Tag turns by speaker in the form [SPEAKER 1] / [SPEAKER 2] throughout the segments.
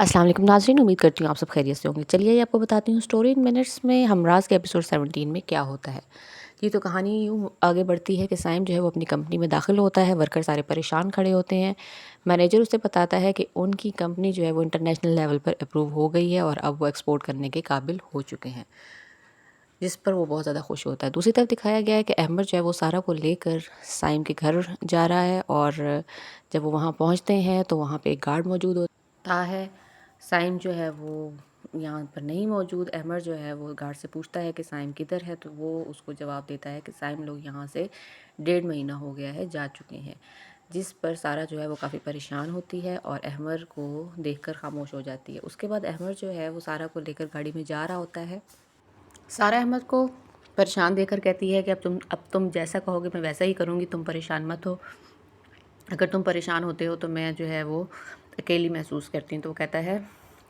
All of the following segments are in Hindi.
[SPEAKER 1] अस्सलाम वालेकुम नाज़रीन, उम्मीद करती हूँ आप सब खैरियत से होंगे। चलिए आपको बताती हूँ स्टोरी इन मिनट्स में हमराज़ के एपिसोड 17 में क्या होता है। ये तो कहानी यूँ आगे बढ़ती है कि साइम जो है वो अपनी कंपनी में दाखिल होता है। वर्कर सारे परेशान खड़े होते हैं। मैनेजर उसे बताता है कि उनकी कंपनी जो है वो इंटरनेशनल लेवल पर अप्रूव हो गई है और अब वो एक्सपोर्ट करने के काबिल हो चुके हैं, जिस पर वो बहुत ज़्यादा खुश होता है। दूसरी तरफ दिखाया गया है कि अहमद जो है वो सारा को लेकर साइम के घर जा रहा है और जब वो वहाँ पहुँचते हैं तो वहाँ पे एक गार्ड मौजूद होता है। साइम जो है वो यहाँ पर नहीं मौजूद। अहमद जो है वो गार्ड से पूछता है कि साइम किधर है, तो वो उसको जवाब देता है कि साइम लोग यहाँ से 1.5 महीना हो गया है जा चुके हैं, जिस पर सारा जो है वो काफ़ी परेशान होती है और अहमद को देखकर खामोश हो जाती है। उसके बाद अहमद जो है वो सारा को लेकर गाड़ी में जा रहा होता है। सारा अहमद को परेशान देखकर कहती है कि अब तुम जैसा कहोगे मैं वैसा ही करूँगी, तुम परेशान मत हो। अगर तुम परेशान होते हो तो मैं जो है वो अकेली महसूस करती हूँ। तो वो कहता है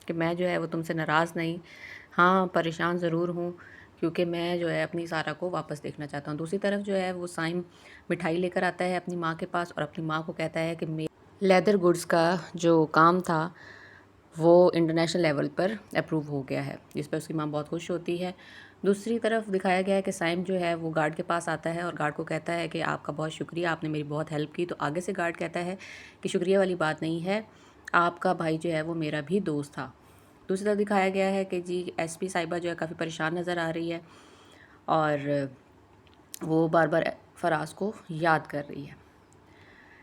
[SPEAKER 1] कि मैं जो है वो तुमसे नाराज़ नहीं, हाँ परेशान ज़रूर हूँ, क्योंकि मैं जो है अपनी सारा को वापस देखना चाहता हूँ। दूसरी तरफ जो है वो साइम मिठाई लेकर आता है अपनी माँ के पास और अपनी माँ को कहता है कि लेदर गुड्स का जो काम था वो इंटरनेशनल लेवल पर अप्रूव हो गया है, जिस पर उसकी माँ बहुत खुश होती है। दूसरी तरफ दिखाया गया है कि साइम जो है वो गार्ड के पास आता है और गार्ड को कहता है कि आपका बहुत शुक्रिया, आपने मेरी बहुत हेल्प की। तो आगे से गार्ड कहता है कि शुक्रिया वाली बात नहीं है, आपका भाई जो है वो मेरा भी दोस्त था। दूसरी तरफ दिखाया गया है कि जी एसपी साहिबा जो है काफ़ी परेशान नज़र आ रही है और वो बार बार फराज को याद कर रही है।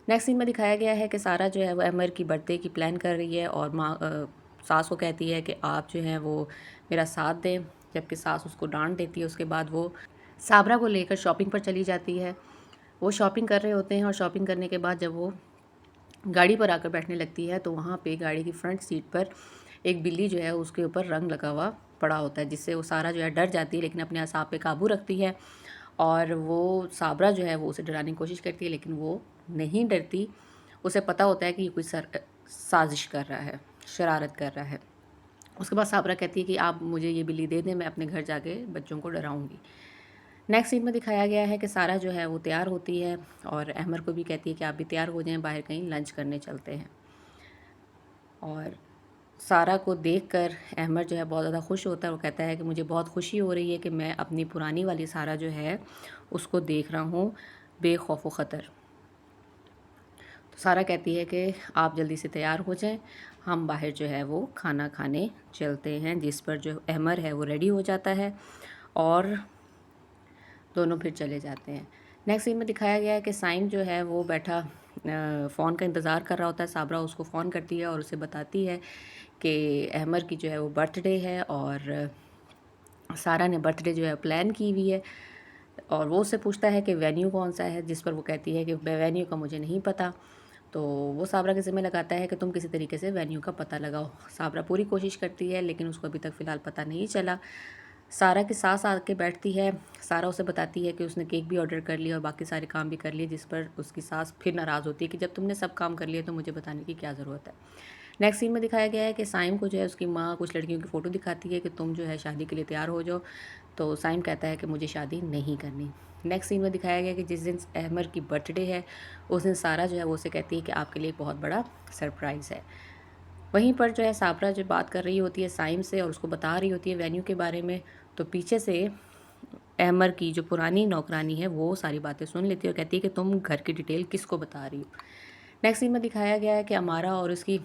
[SPEAKER 1] नेक्स्ट सीन में दिखाया गया है कि सारा जो है वो अमर की बर्थडे की प्लान कर रही है और सास को कहती है कि आप जो हैं वो मेरा साथ दें, जबकि सास उसको डांट देती है। उसके बाद वो साबरा को लेकर शॉपिंग पर चली जाती है। वो शॉपिंग कर रहे होते हैं और शॉपिंग करने के बाद जब वो गाड़ी पर आकर बैठने लगती है तो वहाँ पे गाड़ी की फ्रंट सीट पर एक बिल्ली जो है उसके ऊपर रंग लगा हुआ पड़ा होता है, जिससे वो सारा जो है डर जाती है, लेकिन अपने असाब पे काबू रखती है और वो साबरा जो है वो उसे डराने की कोशिश करती है, लेकिन वो नहीं डरती। उसे पता होता है कि ये कोई साजिश कर रहा है, शरारत कर रहा है। उसके बाद साबरा कहती है कि आप मुझे ये बिल्ली दे दें, मैं अपने घर जाके बच्चों को डराऊंगी। नेक्स्ट सीन में दिखाया गया है कि सारा जो है वो तैयार होती है और अहमद को भी कहती है कि आप भी तैयार हो जाएं, बाहर कहीं लंच करने चलते हैं। और सारा को देखकर अहमद जो है बहुत ज़्यादा खुश होता है। वो कहता है कि मुझे बहुत खुशी हो रही है कि मैं अपनी पुरानी वाली सारा जो है उसको देख रहा हूँ बेखौफ व ख़तर। तो सारा कहती है कि आप जल्दी से तैयार हो जाएं, हम बाहर जो है वो खाना खाने चलते हैं, जिस पर जो अहमद है वो रेडी हो जाता है और दोनों फिर चले जाते हैं। नेक्स्ट सीन में दिखाया गया है कि साइम जो है वो बैठा फ़ोन का इंतज़ार कर रहा होता है। साबरा उसको फ़ोन करती है और उसे बताती है कि अहमद की जो है वो बर्थडे है और सारा ने बर्थडे जो है प्लान की हुई है। और वो उससे पूछता है कि वेन्यू कौन सा है, जिस पर वो कहती है कि वेन्यू का मुझे नहीं पता। तो वो साबरा के ज़िम्मे लगाता है कि तुम किसी तरीके से वेन्यू का पता लगाओ। साबरा पूरी कोशिश करती है लेकिन उसको अभी तक फ़िलहाल पता नहीं चला। सारा के साथ आके बैठती है। सारा उसे बताती है कि उसने केक भी ऑर्डर कर लिया और बाकी सारे काम भी कर लिए, जिस पर उसकी सास फिर नाराज़ होती है कि जब तुमने सब काम कर लिए तो मुझे बताने की क्या ज़रूरत है। नेक्स्ट सीन में दिखाया गया है कि साइम को जो है उसकी माँ कुछ लड़कियों की फ़ोटो दिखाती है कि तुम जो है शादी के लिए तैयार हो जाओ। तो साइम कहता है कि मुझे शादी नहीं करनी। नेक्स्ट सीन में दिखाया गया कि जिस दिन अहमद की बर्थडे है उस दिन सारा जो है वो उसे कहती है कि आपके लिए एक बहुत बड़ा सरप्राइज़ है। वहीं पर जो है साबरा जो बात कर रही होती है साइम से और उसको बता रही होती है वेन्यू के बारे में, तो पीछे से अहमद की जो पुरानी नौकरानी है वो सारी बातें सुन लेती है और कहती है कि तुम घर की डिटेल किसको बता रही हो। नेक्स्ट सीन में दिखाया गया है कि अमारा और उसकी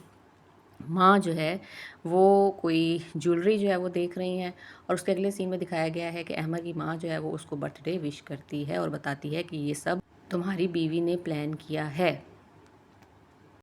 [SPEAKER 1] माँ जो है वो कोई ज्वेलरी जो है वो देख रही हैं और उसके अगले सीन में दिखाया गया है कि अहमद की माँ जो है वो उसको बर्थडे विश करती है और बताती है कि ये सब तुम्हारी बीवी ने प्लान किया है।